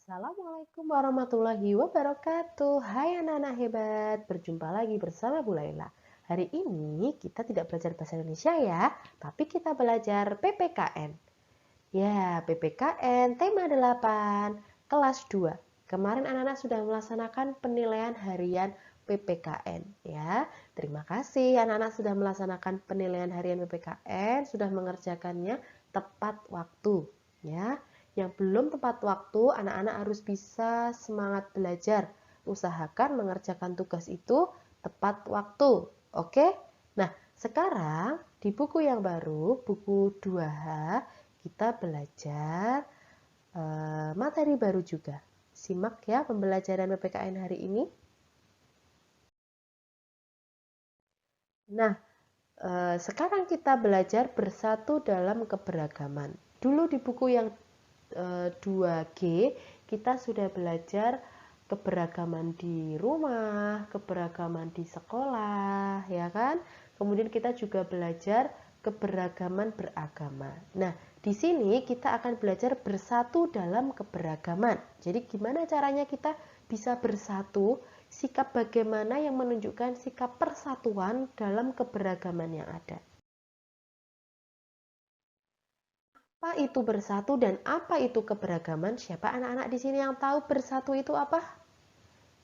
Assalamualaikum warahmatullahi wabarakatuh. Hai anak-anak hebat, berjumpa lagi bersama Bu Laila. Hari ini kita tidak belajar bahasa Indonesia ya, tapi kita belajar PPKN. Ya, PPKN tema 8, kelas 2. Kemarin anak-anak sudah melaksanakan penilaian harian PPKN ya. Terima kasih anak-anak sudah melaksanakan penilaian harian PPKN, sudah mengerjakannya tepat waktu ya. Yang belum tepat waktu, anak-anak harus bisa semangat belajar. Usahakan mengerjakan tugas itu tepat waktu. Oke? Nah, sekarang di buku yang baru, buku 2H, kita belajar materi baru juga. Simak ya pembelajaran PPKN hari ini. Nah, sekarang kita belajar bersatu dalam keberagaman. Dulu di buku yang 2G kita sudah belajar keberagaman di rumah, keberagaman di sekolah, ya kan? Kemudian kita juga belajar keberagaman beragama. Nah, di sini kita akan belajar bersatu dalam keberagaman. Jadi gimana caranya kita bisa bersatu? Sikap bagaimana yang menunjukkan sikap persatuan dalam keberagaman yang ada? Apa itu bersatu dan apa itu keberagaman? Siapa anak-anak di sini yang tahu bersatu itu apa?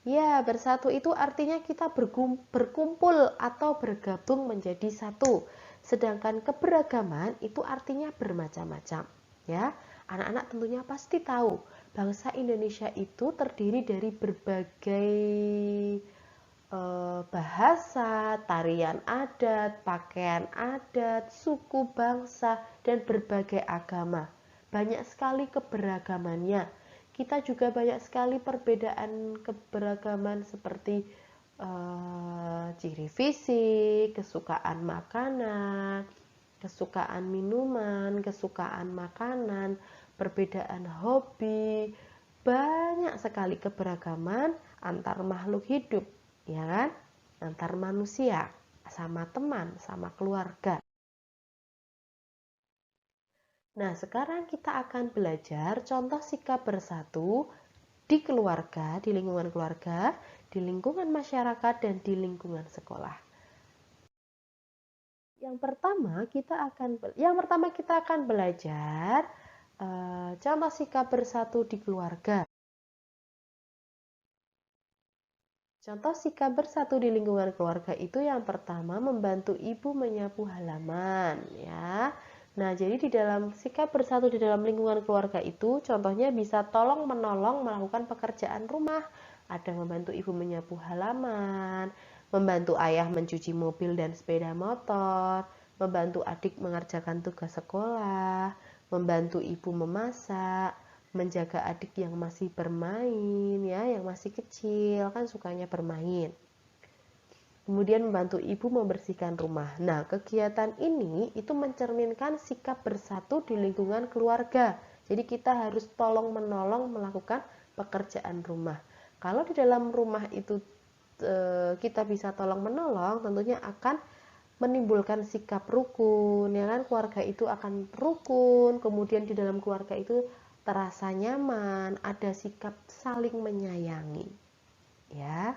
Ya, bersatu itu artinya kita berkumpul atau bergabung menjadi satu. Sedangkan keberagaman itu artinya bermacam-macam. Ya, anak-anak tentunya pasti tahu bangsa Indonesia itu terdiri dari berbagai bahasa, tarian adat, pakaian adat, suku bangsa, dan berbagai agama. Banyak sekali keberagamannya. Kita juga banyak sekali perbedaan keberagaman seperti ciri fisik, kesukaan makanan, kesukaan minuman, kesukaan makanan, perbedaan hobi. Banyak sekali keberagaman antar makhluk hidup, ya kan? Antar manusia, sama teman, sama keluarga. Nah, sekarang kita akan belajar contoh sikap bersatu di keluarga, di lingkungan keluarga, di lingkungan masyarakat, dan di lingkungan sekolah. Yang pertama kita akan belajar contoh sikap bersatu di keluarga. Contoh sikap bersatu di lingkungan keluarga itu yang pertama membantu ibu menyapu halaman ya. Nah, jadi di dalam sikap bersatu di dalam lingkungan keluarga itu contohnya bisa tolong menolong melakukan pekerjaan rumah. Ada membantu ibu menyapu halaman, membantu ayah mencuci mobil dan sepeda motor, membantu adik mengerjakan tugas sekolah, membantu ibu memasak, menjaga adik yang masih bermain ya, yang masih kecil kan sukanya bermain. Kemudian membantu ibu membersihkan rumah. Nah, kegiatan ini itu mencerminkan sikap bersatu di lingkungan keluarga. Jadi kita harus tolong-menolong melakukan pekerjaan rumah. Kalau di dalam rumah itu kita bisa tolong-menolong, tentunya akan menimbulkan sikap rukun, ya kan? Keluarga itu akan rukun, kemudian di dalam keluarga itu terasa nyaman, ada sikap saling menyayangi, ya.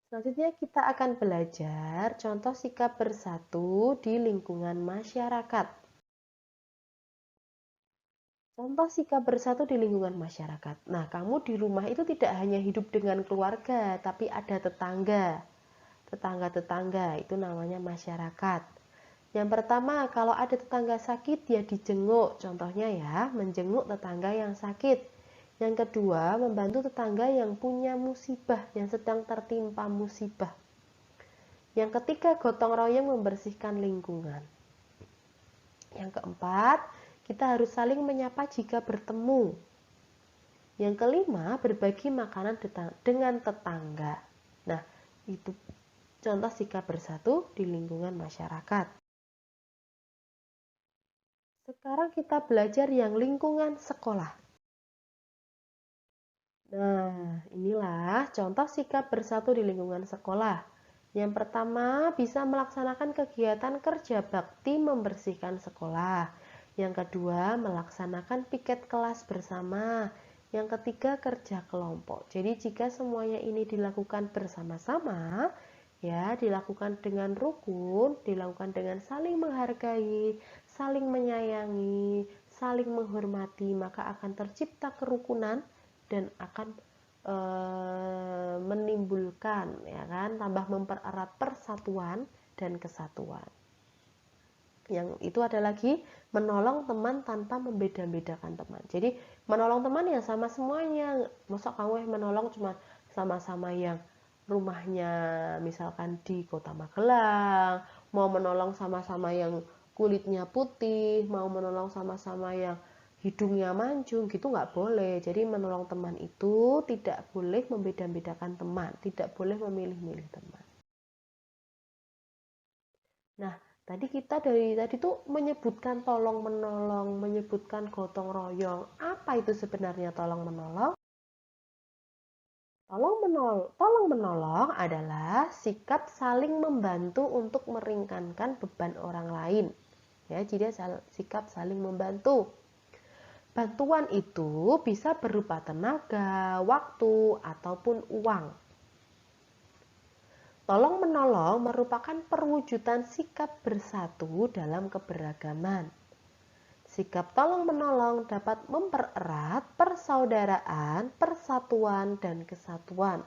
Selanjutnya kita akan belajar contoh sikap bersatu di lingkungan masyarakat. Contoh sikap bersatu di lingkungan masyarakat. Nah, kamu di rumah itu tidak hanya hidup dengan keluarga, tapi ada tetangga. Tetangga-tetangga itu namanya masyarakat. Yang pertama, kalau ada tetangga sakit, dia dijenguk. Contohnya ya, menjenguk tetangga yang sakit. Yang kedua, membantu tetangga yang punya musibah, yang sedang tertimpa musibah. Yang ketiga, gotong royong membersihkan lingkungan. Yang keempat, kita harus saling menyapa jika bertemu. Yang kelima, berbagi makanan dengan tetangga. Nah, itu contoh sikap bersatu di lingkungan masyarakat. Sekarang kita belajar yang lingkungan sekolah. Nah, inilah contoh sikap bersatu di lingkungan sekolah. Yang pertama, bisa melaksanakan kegiatan kerja bakti membersihkan sekolah. Yang kedua, melaksanakan piket kelas bersama. Yang ketiga, kerja kelompok. Jadi jika semuanya ini dilakukan bersama-sama, ya, dilakukan dengan rukun, dilakukan dengan saling menghargai, saling menyayangi, saling menghormati, maka akan tercipta kerukunan dan akan menimbulkan, ya kan, tambah mempererat persatuan dan kesatuan. Yang itu ada lagi menolong teman tanpa membeda-bedakan teman. Jadi menolong teman ya sama semuanya. Masa kamu menolong cuma sama-sama yang rumahnya misalkan di Kota Magelang, mau menolong sama-sama yang kulitnya putih, mau menolong sama-sama yang hidungnya mancung, gitu nggak boleh. Jadi menolong teman itu tidak boleh membeda-bedakan teman, tidak boleh memilih-milih teman. Nah, tadi kita dari tadi tuh menyebutkan tolong menolong, menyebutkan gotong royong. Apa itu sebenarnya tolong menolong? Tolong menolong adalah sikap saling membantu untuk meringankan beban orang lain. Ya, jadi sikap saling membantu. Bantuan itu bisa berupa tenaga, waktu, ataupun uang. Tolong menolong merupakan perwujudan sikap bersatu dalam keberagaman. Sikap tolong menolong dapat mempererat persaudaraan, persatuan, dan kesatuan.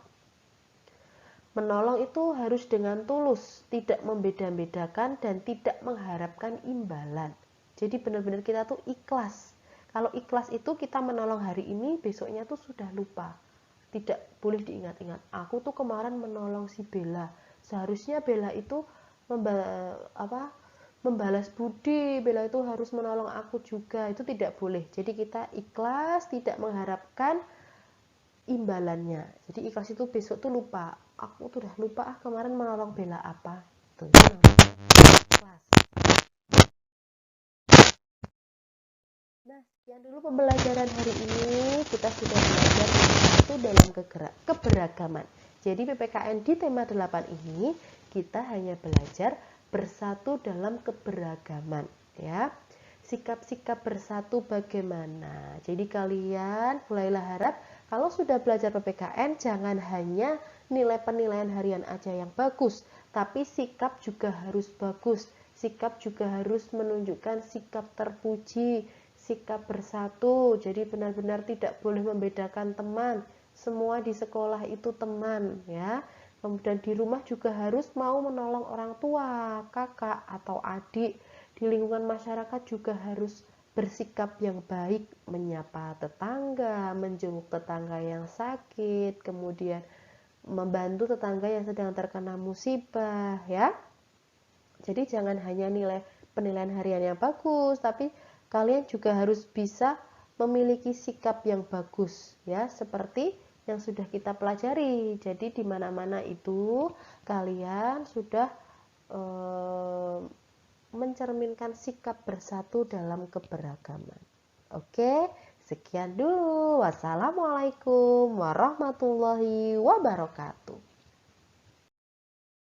Menolong itu harus dengan tulus, tidak membeda-bedakan dan tidak mengharapkan imbalan. Jadi benar-benar kita tuh ikhlas. Kalau ikhlas itu kita menolong hari ini, besoknya tuh sudah lupa. Tidak boleh diingat-ingat. Aku tuh kemarin menolong si Bella. Seharusnya Bella itu membalas budi. Bella itu harus menolong aku juga. Itu tidak boleh. Jadi kita ikhlas, tidak mengharapkan imbalannya. Jadi ikhlas itu besok tuh lupa. Aku tuh udah lupa kemarin menolong Bella apa. Tuh, itu ikhlas. Nah, sekian dulu pembelajaran hari ini. Kita sudah belajar bersatu dalam keberagaman. Jadi PPKN di tema 8 ini kita hanya belajar bersatu dalam keberagaman, ya. Sikap-sikap bersatu bagaimana. Jadi kalian mulailah harap kalau sudah belajar PPKN jangan hanya nilai penilaian harian aja yang bagus, tapi sikap juga harus bagus. Sikap juga harus menunjukkan sikap terpuji, sikap bersatu. Jadi benar-benar tidak boleh membedakan teman. Semua di sekolah itu teman, ya. Kemudian di rumah juga harus mau menolong orang tua, kakak atau adik. Di lingkungan masyarakat juga harus bersikap yang baik, menyapa tetangga, menjenguk tetangga yang sakit, kemudian membantu tetangga yang sedang terkena musibah, ya. Jadi jangan hanya penilaian harian yang bagus, tapi kalian juga harus bisa memiliki sikap yang bagus, ya, seperti yang sudah kita pelajari. Jadi di mana-mana itu kalian sudah mencerminkan sikap bersatu dalam keberagaman. Oke, sekian dulu. Wassalamualaikum warahmatullahi wabarakatuh.